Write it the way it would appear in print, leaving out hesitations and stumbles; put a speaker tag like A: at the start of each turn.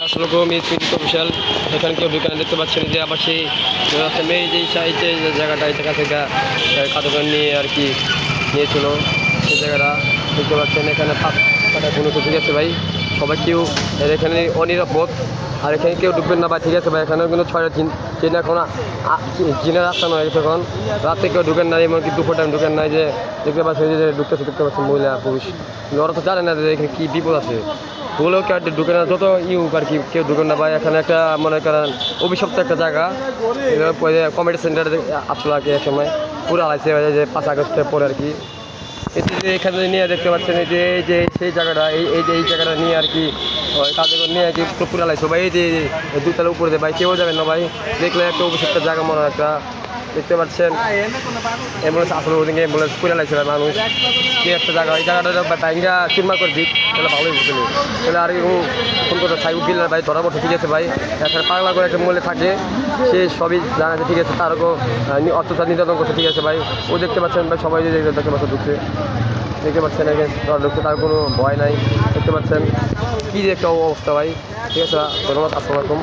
A: আসলে অফিসিয়াল এখানে কেউ ঢুকে দেখতে পাচ্ছেন যে আবার সেই মেয়ে যেই চাইছে যে জায়গাটা এই জায়গা থেকে কাদুকান নিয়ে আর কি নিয়েছিল সেই জায়গাটা দেখতে পাচ্ছেন। এখানে পাঁচ কাটা কোনো তো ঠিক আছে ভাই, সবাই কেউ এখানে অনিরাপদ, আর এখানে কেউ ঢুকবেন না ভাই, ঠিক আছে ভাই। এখানেও কিন্তু ছয়টা চিন এখন জিনের রাস্তা নয় গেছে, এখন রাতে কেউ ঢুকেন না, এমনকি দুপুর টাইম ঢুকেন নাই যে দেখতে পাচ্ছেন যে ঢুকতেছে, দেখতে পাচ্ছেন মহিলা পুরুষ, ওরা তো জানে না যে এখানে কী বিপদ আছে, ওগুলোও কেউ ঢুকে না, যত আর কি কেউ ঢুকেন না ভাই। এখানে একটা মনে করেন অভিশপ্ত একটা জায়গা, কমেডি সেন্টার আসলে আর কি এক সময় পুরো হারাইছে যে 5 আগস্টের পরে আর কি। এটি যে এখানে নিয়ে দেখতে পাচ্ছেন এই যে সেই জায়গাটা, এই জায়গাটা নিয়ে আর কি তাদের নিয়ে আর কি পুরো হারাইছে ভাই। এই যে দুতলার উপরে ভাই কেউ যাবেন না ভাই, দেখলে একটা অভিশপ্ত জায়গা মনে হয় একটা, দেখতে পাচ্ছেন। অ্যাম্বুলেন্স আসলে ওদিকে অ্যাম্বুলেন্স পুরে লাগছে মানুষ, কি একটা জায়গা, এই জায়গাটা বাইকটা চুরমা করে দিক তাহলে ভালোই বুঝলি, তাহলে আর ফোন করতে সাইব বিল্লার ভাই ধরা পড়ছে, ঠিক আছে ভাই। এখানে পাগলা করে একটা মূল্যে থাকে, সে সবই জানা যায়, ঠিক আছে, তারও অত্যাচার নির্যাতন করছে, ঠিক আছে ভাই। ও দেখতে পাচ্ছেন ভাই, সবাই দেখতে পাচ্ছে ঢুকছে, দেখতে পাচ্ছেন এখানে ঢুকছে, তার কোনো ভয় নাই, দেখতে পাচ্ছেন কী যে একটা অবস্থা ভাই। ঠিক আছে, ধন্যবাদ, আসসালামু আলাইকুম।